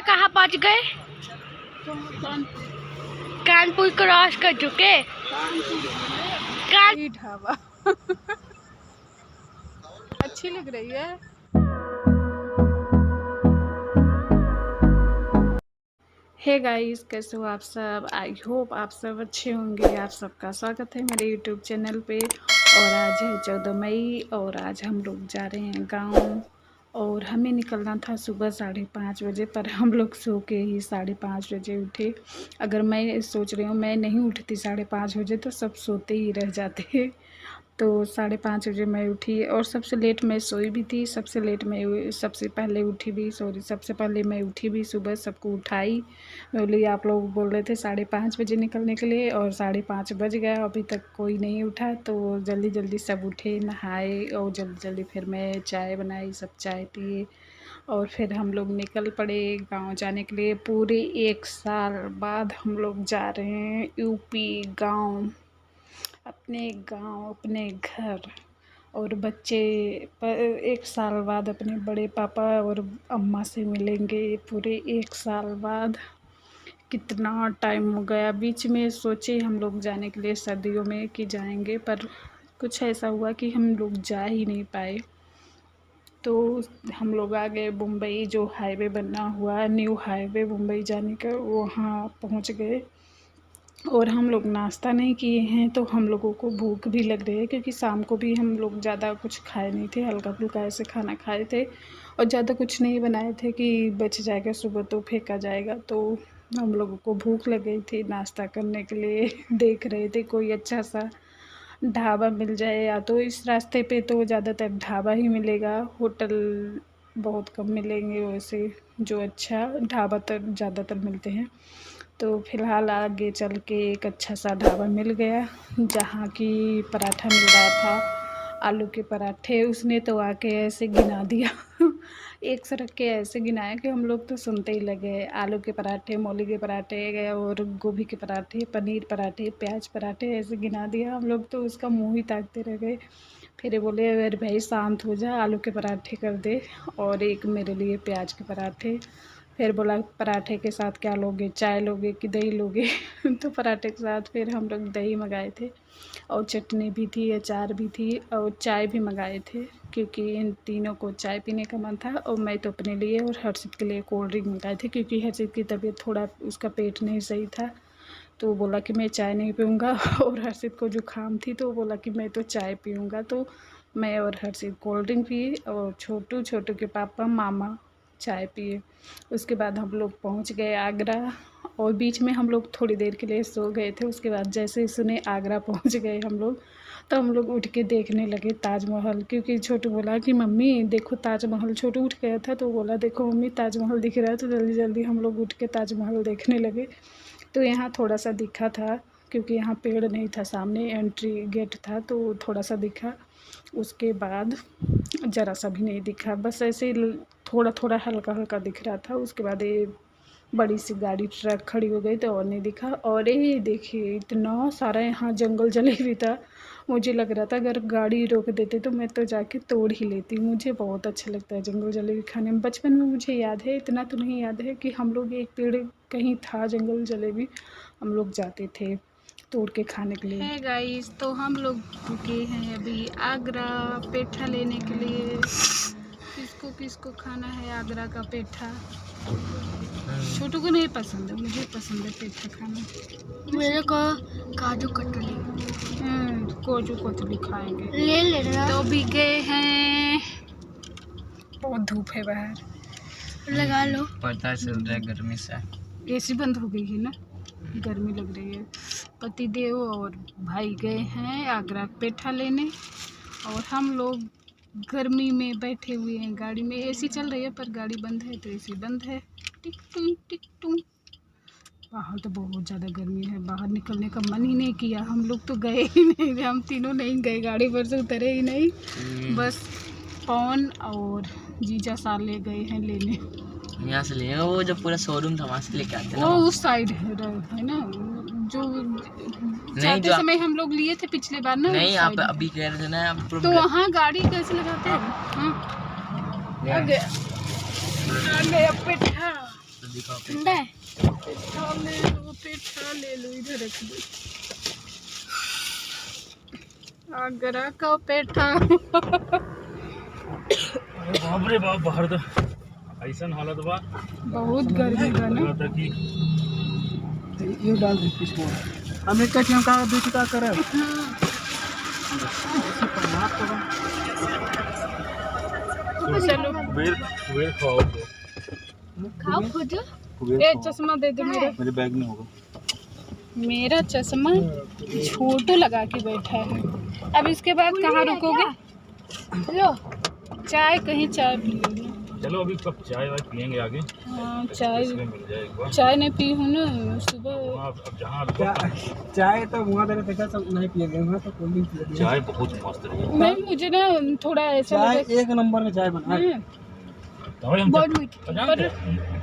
कहाँ पहुँच गए? कानपुर क्रॉस कर चुके। ढाबा अच्छी लग रही है। हे गाइस, कैसे हो आप सब? आई होप आप सब अच्छे होंगे। आप सबका स्वागत है मेरे यूट्यूब चैनल पे। और आज है 14 मई और आज हम लोग जा रहे हैं गांव। और हमें निकलना था सुबह 5:30 बजे, पर हम लोग सो के ही 5:30 बजे उठे। अगर मैं सोच रही हूँ मैं नहीं उठती 5:30 बजे तो सब सोते ही रह जाते। तो 5:30 बजे मैं उठी और सबसे लेट मैं सोई भी थी। सबसे पहले उठी भी, सबसे पहले मैं उठी भी, सुबह सबको उठाई। मैं बोली आप लोग बोल रहे थे 5:30 बजे निकलने के लिए और 5:30 बज गया, अभी तक कोई नहीं उठा। तो जल्दी जल्दी सब उठे, नहाए और जल्दी जल्दी फिर मैं चाय बनाई, सब चाय पिए और फिर हम लोग निकल पड़े गांव जाने के लिए। पूरे 1 साल बाद हम लोग जा रहे हैं यूपी गांव, अपने गांव, अपने घर। और बच्चे 1 साल बाद अपने बड़े पापा और अम्मा से मिलेंगे। पूरे 1 साल बाद कितना टाइम हो गया। बीच में सोचे हम लोग जाने के लिए सर्दियों में कि जाएंगे, पर कुछ ऐसा हुआ कि हम लोग जा ही नहीं पाए। तो हम लोग आ गए मुंबई, जो हाईवे बना हुआ न्यू हाईवे मुंबई जाने का, वहाँ पहुँच गए। और हम लोग नाश्ता नहीं किए हैं तो हम लोगों को भूख भी लग रही है, क्योंकि शाम को भी हम लोग ज़्यादा कुछ खाए नहीं थे, हल्का फुल्का ऐसे खाना खाए थे और ज़्यादा कुछ नहीं बनाए थे कि बच जाएगा सुबह तो फेंका जाएगा। तो हम लोगों को भूख लग गई थी नाश्ता करने के लिए। देख रहे थे कोई अच्छा सा ढाबा मिल जाए, या तो इस रास्ते पे तो ज़्यादातर ढाबा ही मिलेगा, होटल बहुत कम मिलेंगे वैसे जो अच्छा ढाबा तर ज़्यादातर मिलते हैं। तो फ़िलहाल आगे चल के एक अच्छा सा ढाबा मिल गया, जहाँ की पराठा मिल रहा था, आलू के पराठे। उसने तो आके ऐसे गिना दिया एक से रख के ऐसे गिनाया कि हम लोग तो सुनते ही लगे। आलू के पराठे, मूली के पराठे और गोभी के पराठे, पनीर पराठे, प्याज पराठे, ऐसे गिना दिया। हम लोग तो उसका मुँह ही ताकते रह गए। फिर बोले अरे भाई शांत हो जा, आलू के पराठे कर दे और एक मेरे लिए प्याज के पराठे। फिर बोला पराठे के साथ क्या लोगे, चाय लोगे कि दही लोगे? तो पराठे के साथ फिर हम लोग दही मंगाए थे और चटनी भी थी, अचार भी थी और चाय भी मंगाए थे, क्योंकि इन तीनों को चाय पीने का मन था। और मैं तो अपने लिए और हर्षित के लिए कोल्ड ड्रिंक मंगाए थे, क्योंकि हर्षित की तबीयत थोड़ा, उसका पेट नहीं सही था तो वो बोला कि मैं चाय नहीं पीऊँगा। और हर्षित को जुकाम थी तो वो बोला कि मैं तो चाय पीऊँगा। तो मैं और हर्षित कोल्ड ड्रिंक पिए और छोटू के पापा मामा चाय पिए। उसके बाद हम लोग पहुंच गए आगरा, और बीच में हम लोग थोड़ी देर के लिए सो गए थे। उसके बाद जैसे ही सुने आगरा पहुंच गए हम लोग, तो हम लोग उठ के देखने लगे ताजमहल, क्योंकि छोटू बोला कि मम्मी देखो ताजमहल। छोटू उठ गया था तो बोला देखो मम्मी ताजमहल दिख रहा है। तो जल्दी जल्दी हम लोग उठ के ताजमहल देखने लगे। तो यहाँ थोड़ा सा दिखा था, क्योंकि यहाँ पेड़ नहीं था, सामने एंट्री गेट था तो थोड़ा सा दिखा। उसके बाद ज़रा सा भी नहीं दिखा, बस ऐसे थोड़ा थोड़ा हल्का हल्का दिख रहा था। उसके बाद ये बड़ी सी गाड़ी ट्रक खड़ी हो गई तो और नहीं दिखा। और ये देखिए इतना सारा यहाँ जंगल जलेबी था। मुझे लग रहा था अगर गाड़ी रोक देते तो मैं तो जाके तोड़ ही लेती। मुझे बहुत अच्छा लगता है जंगल जलेबी खाने में। बचपन में मुझे याद है, इतना तो नहीं याद है, कि हम लोग एक पेड़ कहीं था जंगल जलेबी, हम लोग जाते थे तोड़ के खाने के लिए। गाइस, तो हम लोग रुके हैं अभी आगरा पेठा लेने के लिए। किसको खाना है आगरा का पेठा? छोटू को नहीं पसंद है, मुझे पसंद है पेठा खाना। मेरे को काजू कतली। काजू कतली खाएंगे, ले लेना। तो भी गए हैं। बहुत धूप है बाहर, लगा लो। पता चल रहा है गर्मी से। एसी बंद हो गई है ना, गर्मी लग रही है। पतिदेव और भाई गए हैं आगरा पेठा लेने, और हम लोग गर्मी में बैठे हुए हैं गाड़ी में। एसी चल रही है पर गाड़ी बंद है तो एसी बंद है। टिक टुम। बाहर तो बहुत ज़्यादा गर्मी है, बाहर निकलने का मन ही नहीं किया। हम लोग तो गए ही नहीं, हम तीनों नहीं गए, गाड़ी पर से उतरे ही नहीं। बस पवन और जीजा साल ले गए हैं लेने। यहाँ से ले वो जो पूरा शोरूम था वहाँ से लेके आते हैं वो उस साइड है ना, जो जाते जो समय हम लोग लिए थे पिछले बार ना। नहीं आप अभी कह रहे थे ना आप तो वहाँ गाड़ी कैसे लगाते हैं? हाँ आ गया पेठा। दिखाओ ठंडा है। पेठा ले लो, पेठा ले लो, इधर रख दो। आगरा का पेठा। अरे बाप रे बाप, बाहर तो ऐसा हालत बा, बहुत गर्मी बा ना। लगा था कि ये डाल दे इसको। हमें कटियों का दूध का करब चलो कुबेर कुबेर खाओ तो। खाओ खुद। कुबेर ए खाओ। चश्मा दे दो मेरा। मेरे बैग में होगा। मेरा चश्मा छोटू लगा के बैठा है। अब इसके बाद कहाँ रुकोगे? लो चाय, कहीं चाय पी लेंगे। चलो अभी कप चाय वाय पियेंगे आगे। हाँ चाय, इसमें मिल जाए एक बार। चाय नहीं पी हूँ ना सुबह। वहाँ अब जहाँ रुको, चाय तो वहाँ देने देखा सब नहीं पिएंगे, वहाँ तो कोल्ड ड्रिंक पिएंगे। चाय बहुत मस्त रही। नहीं मुझे ना थोड़ा ऐसा चाय लगा। एक नंबर में चाय बना है। तो भाई हम बहुत मीठी।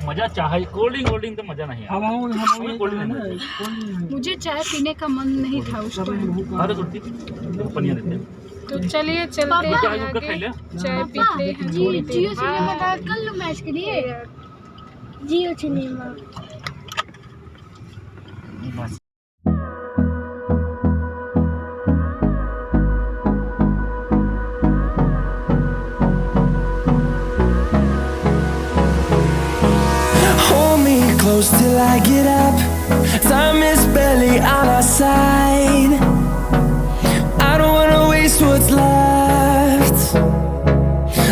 मजा चाहे कोल्ड ड्रिंक तो मजा नहीं है। हम कोल्ड ड्रिंक कोल्ड मुझे चाय पीने का मन नहीं था उस टाइम। अरे सुनती पनिया देते हैं। तो चलिए चलते हैं चाय का आगे, खा लिया। चाय पीते हैं। जियो सिनेमा डाल कर लो मैच के लिए। जियो सिनेमा। बस Hold me close till I get up. Time is barely on our side. I don't wanna waste what's left.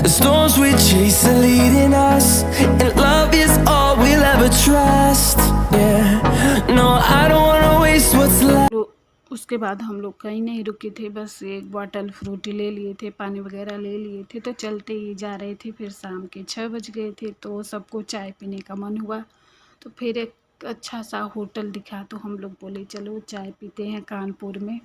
The storms we chase are leading us, and love is all we'll ever trust. Yeah, no, I don't wanna waste what's left. तो उसके बाद हम लोग कहीं नहीं रुके थे, बस एक बॉटल फ्रूटी ले लिए थे, पानी वगैरह ले लिए थे, तो चलते ही जा रहे थे। फिर शाम के 6 बज गए थे, तो सबको चाय पीने का मन हुआ। तो फिर एक अच्छा सा होटल दिखा, तो हम लोग बोले चलो चाय पीते हैं कानपुर में।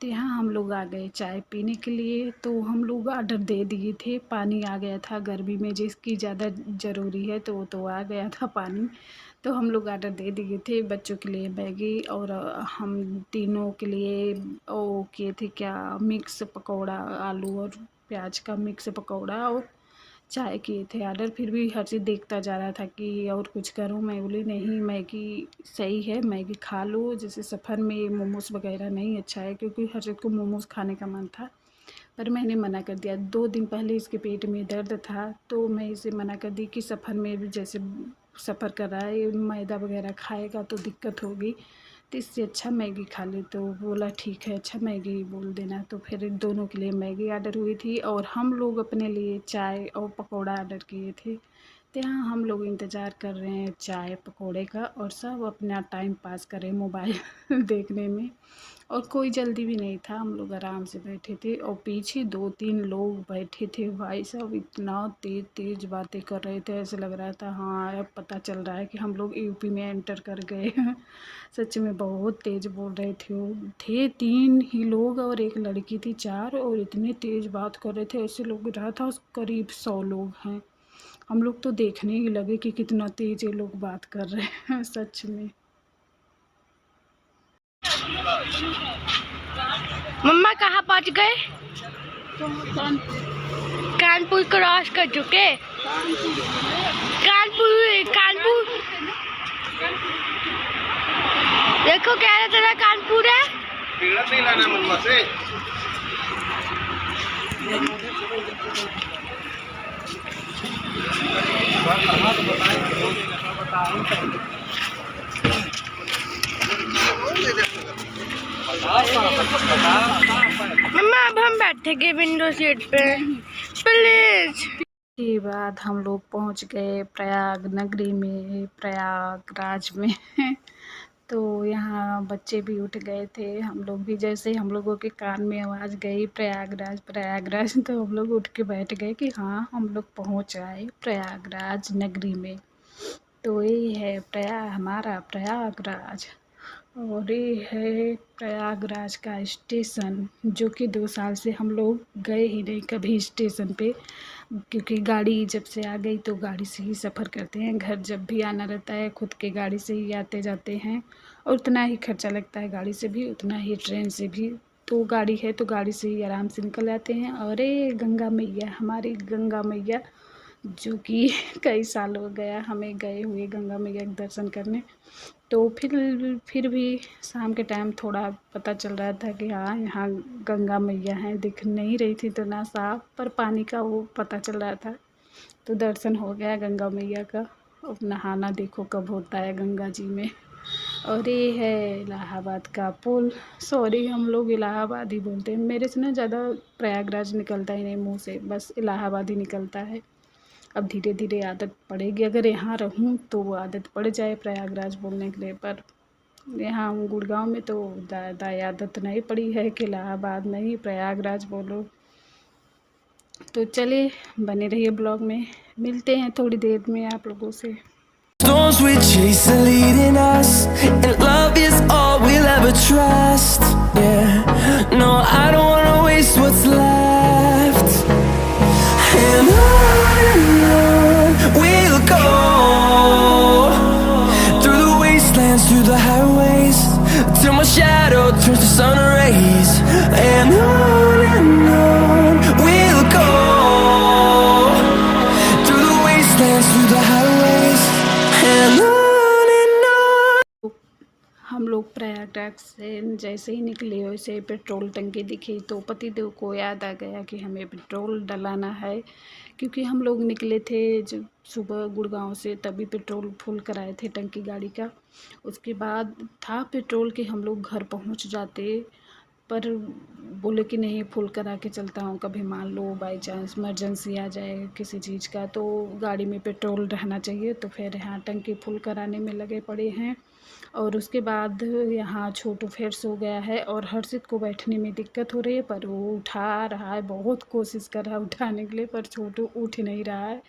तो यहाँ हम लोग आ गए चाय पीने के लिए। तो हम लोग ऑर्डर दे दिए थे। पानी आ गया था, गर्मी में जिसकी ज़्यादा ज़रूरी है तो वो तो आ गया था पानी। तो हम लोग ऑर्डर दे दिए थे। बच्चों के लिए मैगी और हम तीनों के लिए वो किए थे क्या, मिक्स पकौड़ा, आलू और प्याज का मिक्स पकौड़ा, और चाय किए थे ऑर्डर। फिर भी हर्षित देखता जा रहा था कि और कुछ करूं। मैं बोली नहीं, मैगी सही है, मैगी खा लो। जैसे सफ़र में मोमोज वगैरह नहीं अच्छा है, क्योंकि हर्षित को मोमोज खाने का मन था, पर मैंने मना कर दिया। 2 दिन पहले इसके पेट में दर्द था, तो मैं इसे मना कर दी कि सफ़र में भी जैसे सफ़र कर रहा है, मैदा वगैरह खाएगा तो दिक्कत होगी, तो इससे अच्छा मैगी खा ले। तो बोला ठीक है, अच्छा मैगी बोल देना। तो फिर दोनों के लिए मैगी ऑर्डर हुई थी, और हम लोग अपने लिए चाय और पकौड़ा ऑर्डर किए थे। तो यहाँ हम लोग इंतज़ार कर रहे हैं चाय पकौड़े का, और सब अपना टाइम पास करें मोबाइल देखने में, और कोई जल्दी भी नहीं था। हम लोग आराम से बैठे थे, और पीछे 2-3 लोग बैठे थे। भाई साहब इतना तेज़ तेज़ बातें कर रहे थे, ऐसे लग रहा था हाँ अब पता चल रहा है कि हम लोग यूपी में एंटर कर गए। सच में बहुत तेज़ बोल रहे थे। वो थे 3 ही लोग और एक लड़की थी 4, और इतने तेज़ बात कर रहे थे, ऐसे लग रहा था करीब 100 लोग हैं। हम लोग तो देखने ही लगे कि कितना तेज़ ये लोग बात कर रहे हैं सच में। मम्मा कहाँ पहुँच गए? कानपुर क्रॉस कर चुके। कानपुर कानपुर देखो कह रहा था कानपुर है। नहीं लाना मम्मा से। मम्मा अब हम बैठेंगे विंडो सीट पे प्लीज। के बाद हम लोग पहुंच गए प्रयाग नगरी में, प्रयागराज में। तो यहाँ बच्चे भी उठ गए थे, हम लोग भी। जैसे हम लोगों के कान में आवाज़ गई प्रयागराज प्रयागराज, तो हम लोग उठ के बैठ गए कि हाँ हम लोग पहुँच आए प्रयागराज नगरी में। तो ये है हमारा प्रयागराज, और ये है प्रयागराज का स्टेशन, जो कि 2 साल से हम लोग गए ही नहीं कभी स्टेशन पे, क्योंकि गाड़ी जब से आ गई तो गाड़ी से ही सफ़र करते हैं। घर जब भी आना रहता है खुद के गाड़ी से ही आते जाते हैं, और उतना ही खर्चा लगता है गाड़ी से भी, उतना ही ट्रेन से भी। तो गाड़ी है तो गाड़ी से ही आराम से निकल आते हैं। और ये गंगा मैया, हमारी गंगा मैया जो कि कई साल हो गया हमें गए हुए गंगा मैया के दर्शन करने। तो फिर भी शाम के टाइम थोड़ा पता चल रहा था कि हाँ यहाँ गंगा मैया हैं। दिख नहीं रही थी तो ना साफ, पर पानी का वो पता चल रहा था। तो दर्शन हो गया गंगा मैया का। अब नहाना देखो कब होता है गंगा जी में। और ये है इलाहाबाद का पुल। सॉरी, हम लोग इलाहाबाद ही बोलते हैं। मेरे से ना ज़्यादा प्रयागराज निकलता ही नहीं मुँह से, बस इलाहाबाद ही निकलता है। अब धीरे धीरे आदत पड़ेगी, अगर यहाँ रहूँ तो वो आदत पड़ जाए प्रयागराज बोलने के लिए। पर यहाँ गुड़गांव में तो ज़्यादा आदत नहीं पड़ी है कि इलाहाबाद नहीं प्रयागराज बोलो। तो चलिए बने रहिए ब्लॉग में, मिलते हैं थोड़ी देर में आप लोगों से। Storms we chase are leading us, and love is all we'll ever trust. Yeah, no, I don't wanna waste what's left. And on we'll go, through the wastelands, through the highways, till my shadow turns to sun rays. And on we'll go, through the wastelands, through the highways. हम लोग प्रयागराज से जैसे ही निकले वैसे petrol टंकी दिखी तो पतिदेव को याद आ गया कि हमें पेट्रोल डलाना है। क्योंकि हम लोग निकले थे जब सुबह गुड़गांव से, तभी पेट्रोल फुल कराए थे टंकी गाड़ी का। उसके बाद था पेट्रोल कि हम लोग घर पहुंच जाते, पर बोले कि नहीं फुल करा के चलता हूँ, कभी मान लो बाई चांस इमरजेंसी आ जाए किसी चीज़ का तो गाड़ी में पेट्रोल रहना चाहिए। तो फिर यहाँ टंकी फुल कराने में लगे पड़े हैं। और उसके बाद यहाँ छोटू फिर सो गया है और हर्षित को बैठने में दिक्कत हो रही है, पर वो उठा रहा है, बहुत कोशिश कर रहा है उठाने के लिए, पर छोटू उठ नहीं रहा है।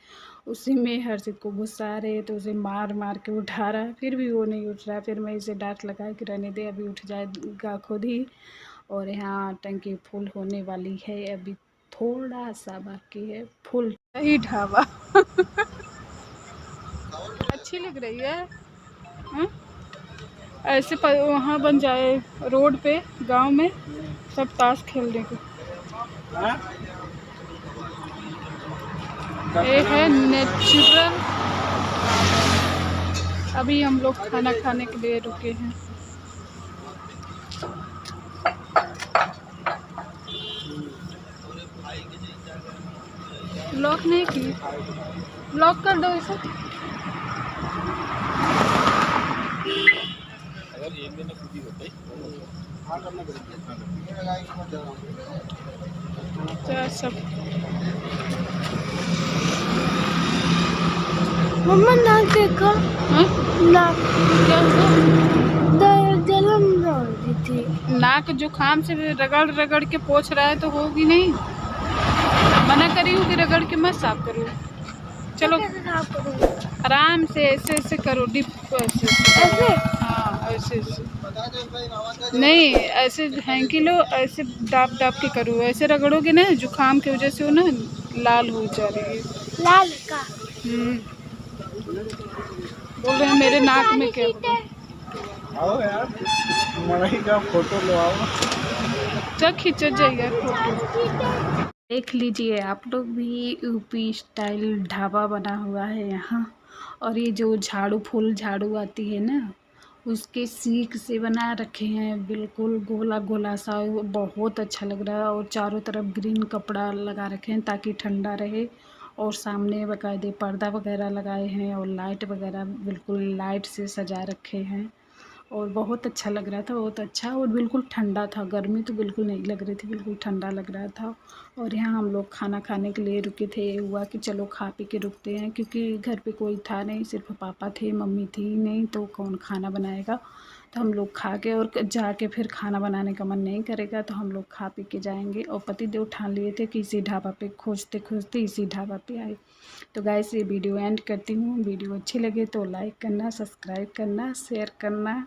उसी में हर्षित को गुस्सा आ रही है तो उसे मार मार के उठा रहा है, फिर भी वो नहीं उठ रहा है। फिर मैं इसे डांट लगाया कि रहने दे, अभी उठ जाएगा खुद ही। और यहाँ टंकी फुल होने वाली है, अभी थोड़ा सा बाकी है फुल। सही ढाबा अच्छी लग रही है। ऐसे वहाँ बन जाए रोड पे गांव में सब ताश खेलने को। ये है नेचुरल। अभी हम लोग खाना खाने के लिए रुके हैं। लॉक नहीं की, लॉक कर दो इसे। सब मम्मा नाक देखा, नाक क्या जलन हो रही थी। नाक जुकाम से रगड़ रगड़ के पोंछ रहा है तो होगी नहीं। मना करी हूँ कि रगड़ के मत साफ करो। चलो आराम से ऐसे ऐसे करो, डिप ऐसे। हाँ ऐसे ऐसे नहीं, ऐसे हैंकी लो, ऐसे दाब दाब के करो। ऐसे रगड़ोगे ना जुकाम की वजह से वो ना लाल हो जा रही है। लाल का बोल रहे हैं मेरे नाक में क्या। आओ यार, मड़ई का फोटो लो आओ। चल खींचो जाइए फोटो। देख लीजिए आप लोग भी, यूपी स्टाइल ढाबा बना हुआ है यहाँ। और ये जो झाड़ू फुल झाड़ू आती है ना, उसके सीख से बना रखे हैं, बिल्कुल गोला गोला सा। बहुत अच्छा लग रहा है। और चारों तरफ ग्रीन कपड़ा लगा रखे हैं ताकि ठंडा रहे। और सामने बाकायदे पर्दा वगैरह लगाए हैं और लाइट वगैरह बिल्कुल लाइट से सजा रखे हैं। और बहुत अच्छा लग रहा था, बहुत अच्छा। और बिल्कुल ठंडा था, गर्मी तो बिल्कुल नहीं लग रही थी, बिल्कुल ठंडा लग रहा था। और यहाँ हम लोग खाना खाने के लिए रुके थे। ये हुआ कि चलो खा पी के रुकते हैं, क्योंकि घर पे कोई था नहीं, सिर्फ पापा थे, मम्मी थी नहीं, तो कौन खाना बनाएगा। तो हम लोग खा के और जाके फिर खाना बनाने का मन नहीं करेगा, तो हम लोग खा पी के जाएंगे। और पतिदेव ठान लिए थे कि इसी ढाबा पे खोजते खोजते इसी ढाबा पे आए। तो गाइस ये वीडियो एंड करती हूँ। वीडियो अच्छी लगे तो लाइक करना, सब्सक्राइब करना, शेयर करना।